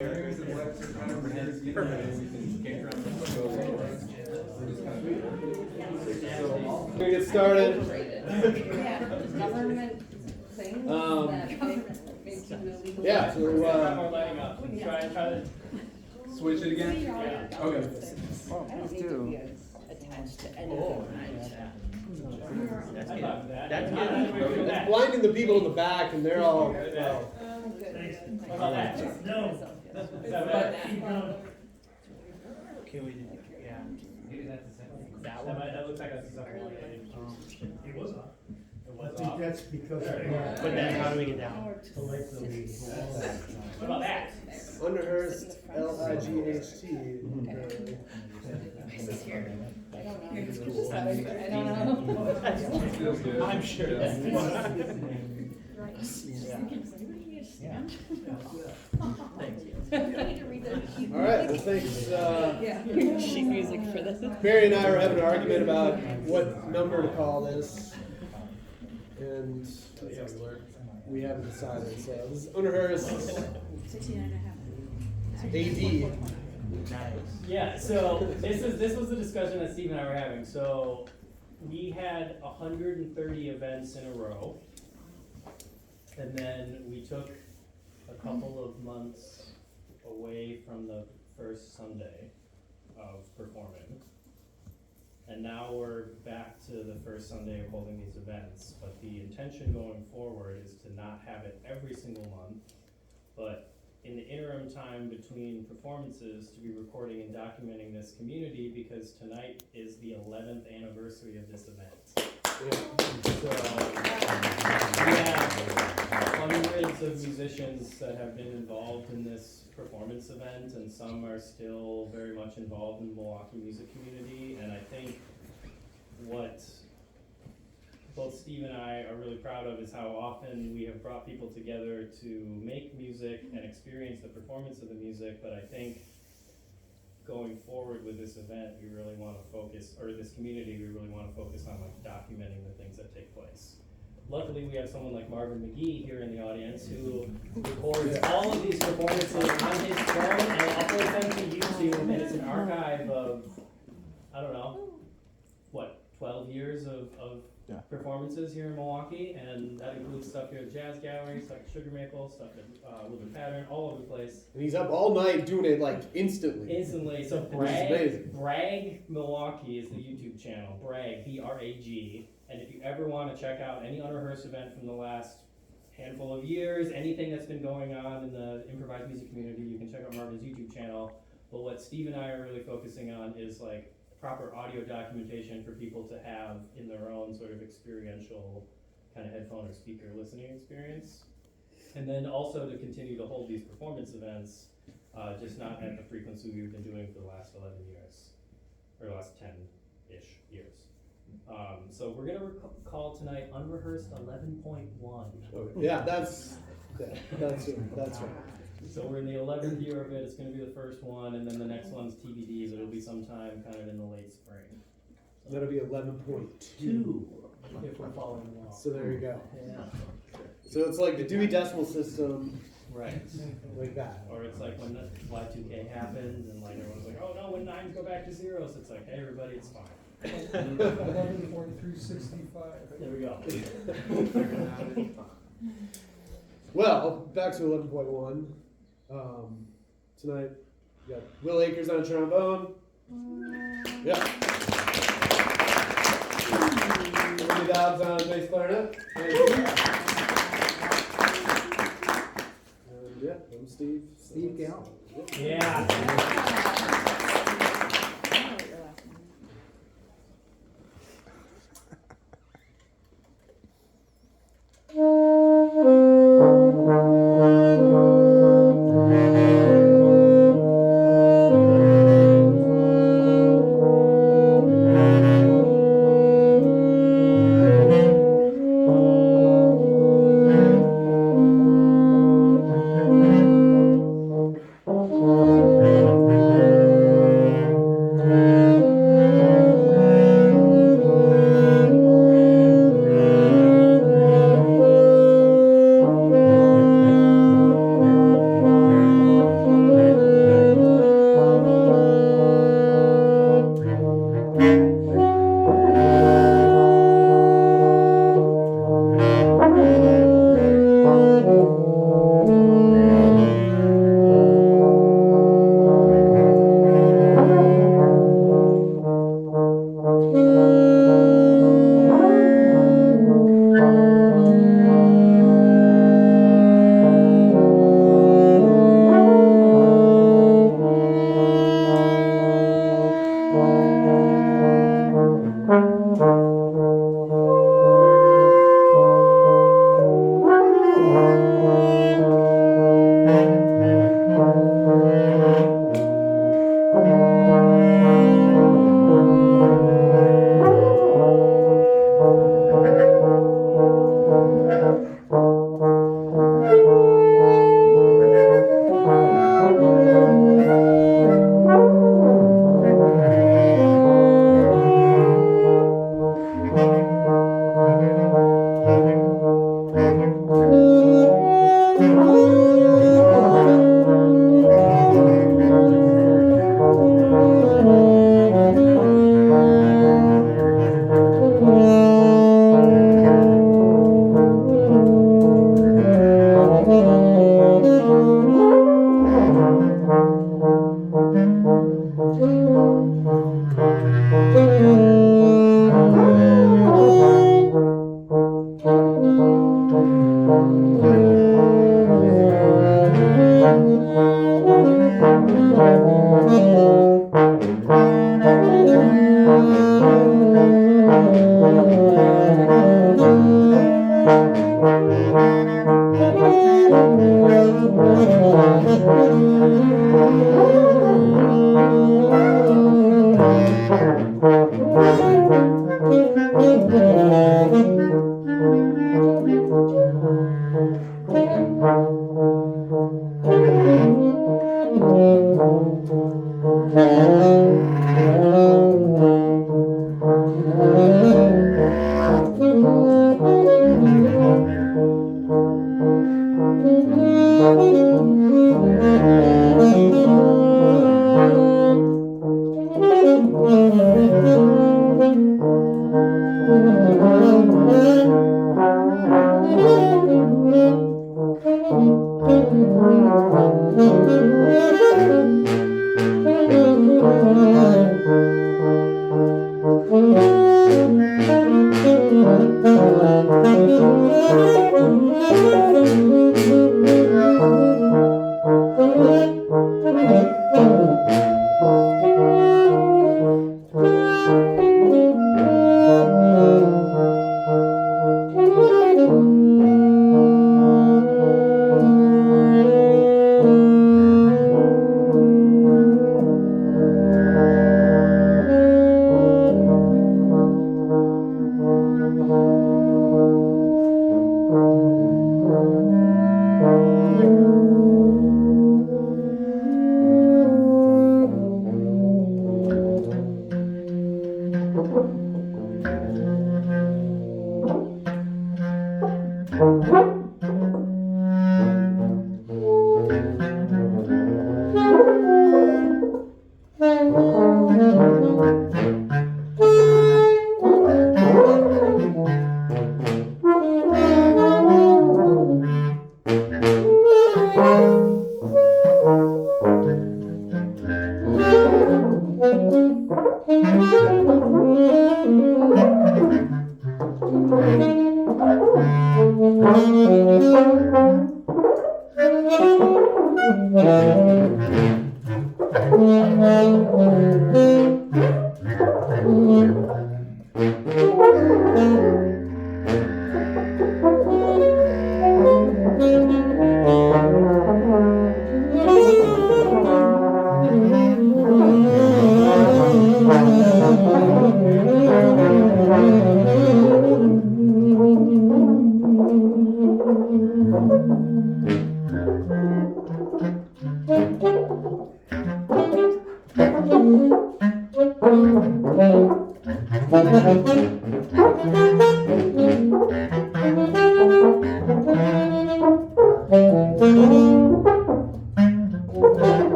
We get started. Yeah, so try to switch it again. Yeah. Okay. Let's do. That's It's blinding the people in the back, and they're all. What about that? No. Is that better? Can we? Yeah. That looks like that's a separate one. It was off. It I was think off. that's because But then how do we get down? the light that we. What about that? Unrehearsed LIGHT. I'm sure that's All right. Well, thanks. Sheet music for this. Barry and I were having an argument about what number to call this, and we haven't decided. So this is Unrehearsed AD. Yeah, so this was the discussion that Steve and I were having. So we had 130 events in a row, and then we took a couple of months away from the first Sunday of performing. And now we're back to the first Sunday of holding these events, but the intention going forward is to not have it every single month, but in the interim time between performances to be recording and documenting this community, because tonight is the 11th anniversary of this event. So we have hundreds of musicians that have been involved in this performance event, and some are still very much involved in the Milwaukee music community. And I think what both Steve and I are really proud of is how often we have brought people together to make music and experience the performance of the music. But I think going forward with this event, we really want to focus, or this community, we really want to focus on like documenting the things that take place. Luckily, we have someone like Marvin McGee here in the audience who records all of these performances on his phone and uploads them to YouTube, and it's an archive of, I don't know, what, 12 years of performances here in Milwaukee, and that includes stuff here at Jazz Gallery, stuff at Sugar Maple, stuff at Woodland Pattern, all over the place. And he's up all night doing it like instantly. So amazing. Bragmilwaukee is the YouTube channel. Brag, B-R-A-G. And if you ever want to check out any unrehearsed event from the last handful of years, anything that's been going on in the improvised music community, you can check out Marvin's YouTube channel. But what Steve and I are really focusing on is like proper audio documentation for people to have in their own sort of experiential kind of headphone or speaker listening experience. And then also to continue to hold these performance events, just not at the frequency we've been doing for the last 11 years, or last 10-ish years. So we're gonna call tonight Unrehearsed 11.1. Yeah, that's right. So we're in the 11th year of it. It's going to be the first one, and then the next one's TBD, but it'll be sometime kind of in the late spring. That'll be 11.2. If we're following along. So there you go. Yeah. So it's like the Dewey Decimal System, Right. like that. Or it's like when the Y2K happened, and like everyone's like, oh no, when nines go back to zeros, it's like, hey everybody, it's fine. 11.4365. There we go. Well, back to 11.1. Tonight, we got Will Akers on trombone. Yeah. Rielly Dobbs on bass clarinet. And yeah, I'm Steve. Steve Gallam. Yeah.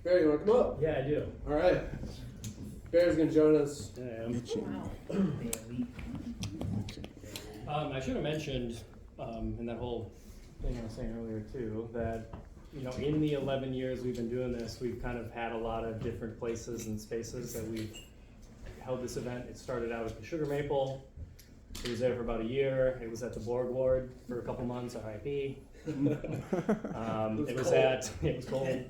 Barry, you want to come up? Yeah, I do. All right. Barry's going to join us. I should have mentioned in that whole thing I was saying earlier too, that in the 11 years we've been doing this, we've kind of had a lot of different places and spaces that we've held this event. It started out at the Sugar Maple. It was there for about a year. It was at the Borg Ward for a couple months, RIP. It was cold.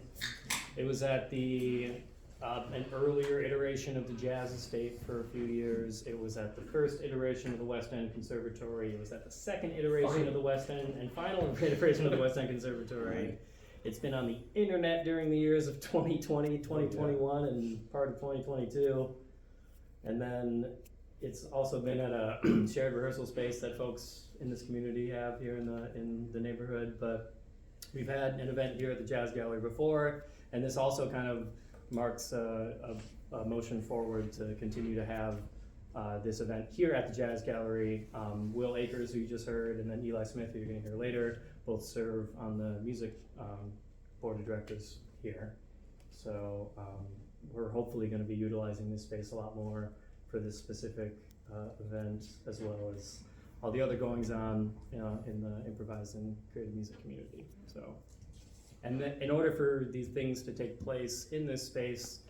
It was at an earlier iteration of the Jazz Estate for a few years. It was at the first iteration of the West End Conservatory. It was at the second iteration of the West End and final iteration of the West End Conservatory. It's been on the internet during the years of 2020, 2021, and part of 2022. And then it's also been at a shared rehearsal space that folks in this community have here in the neighborhood. But we've had an event here at the Jazz Gallery before, and this also kind of marks a motion forward to continue to have this event here at the Jazz Gallery. Will Akers, who you just heard, and then Eli Smith, who you're going to hear later, both serve on the music board of directors here. So we're hopefully going to be utilizing this space a lot more for this specific event, as well as all the other goings on in the improvised and creative music community. So, and in order for these things to take place in this space,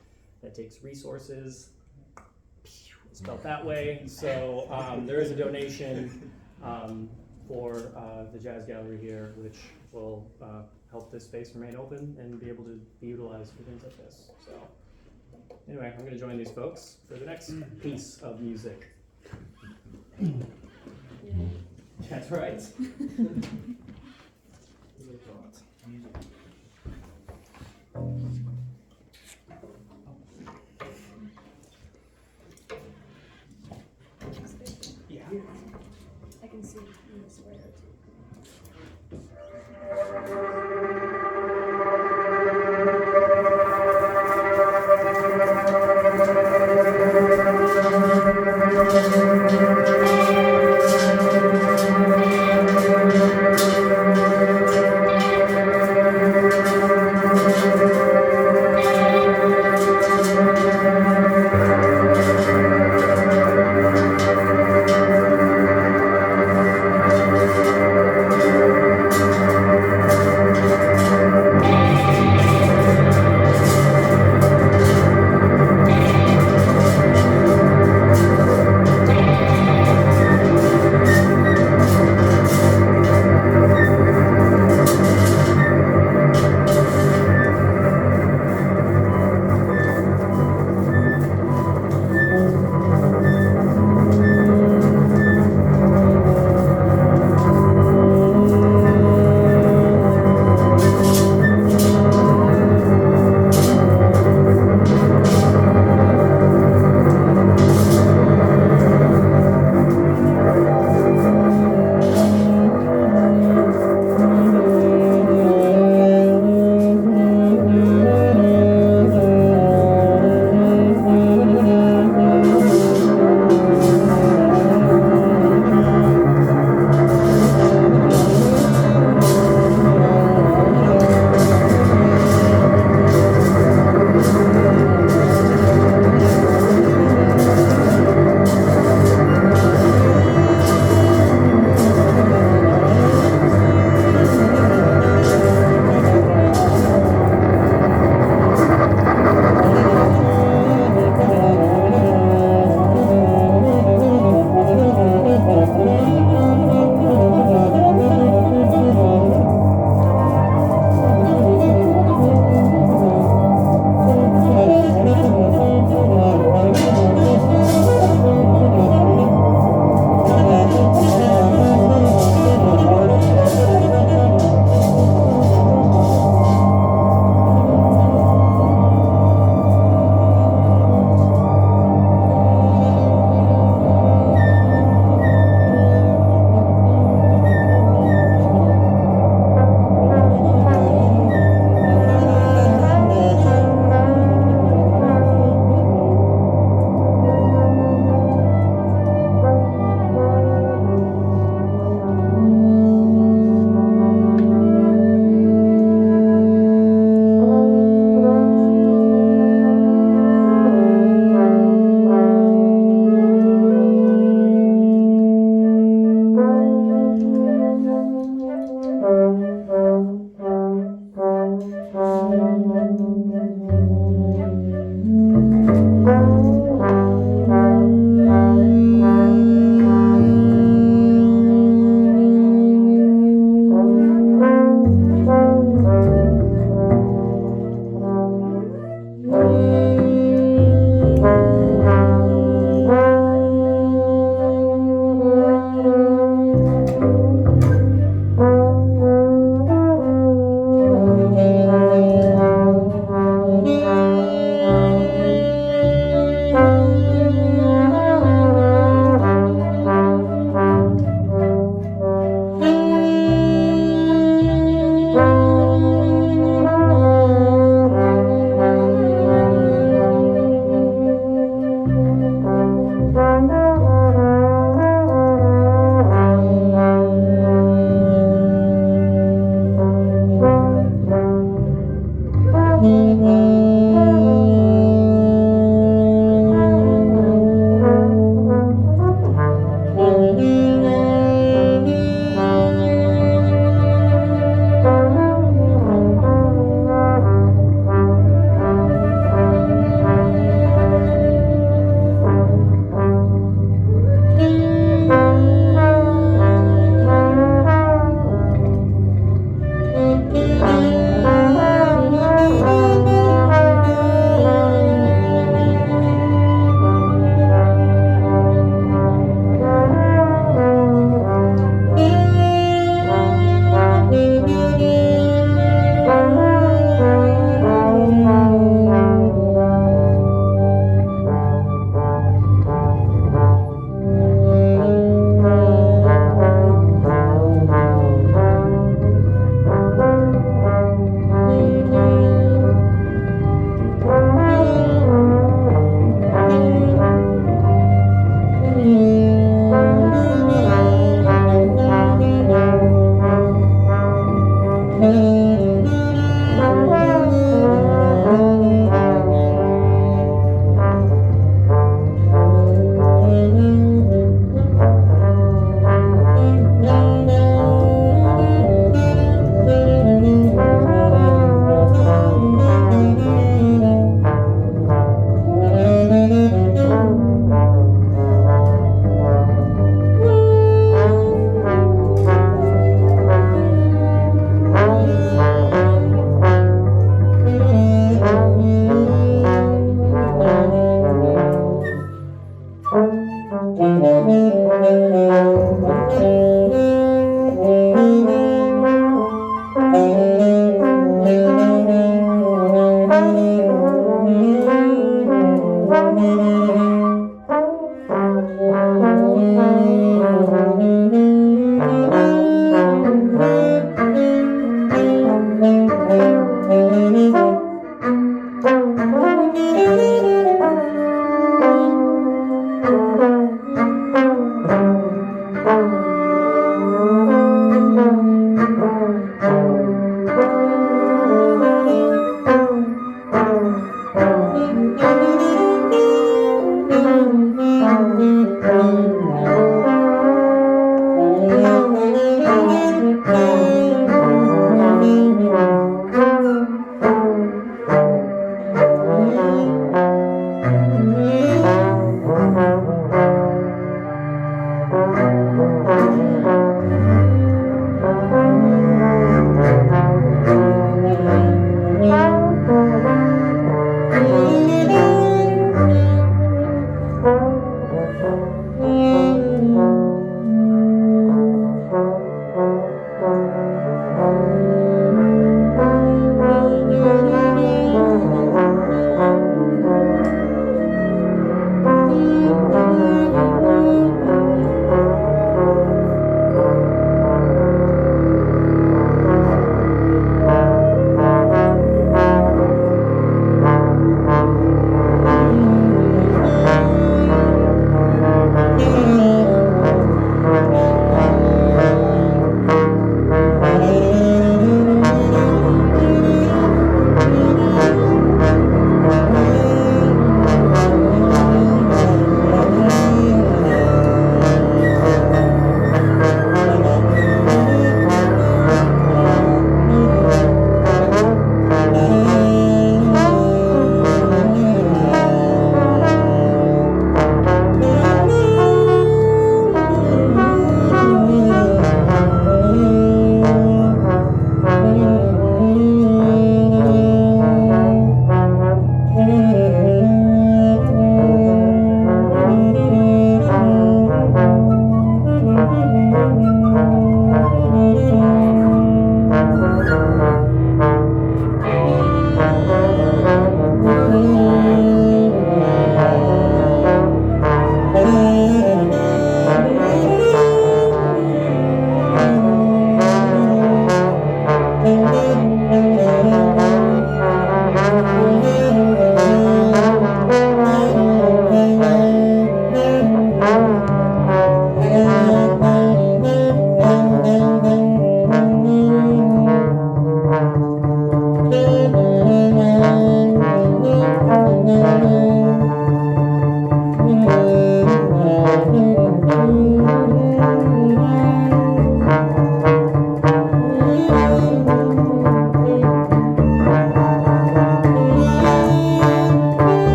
that takes resources. Spelled that way. So there is a donation for the Jazz Gallery here, which will help this space remain open and be able to be utilized for things like this. So anyway, I'm going to join these folks for the next piece of music. That's right. Yeah. I can see in this way or two.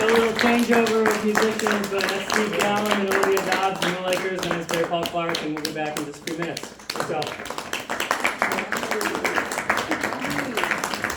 do a little changeover with musicians, but that's Steve Gallam and Olivia Dobbs, and Akers, and Mr. Paul Clark, and we'll be back in just a few minutes. Let's go.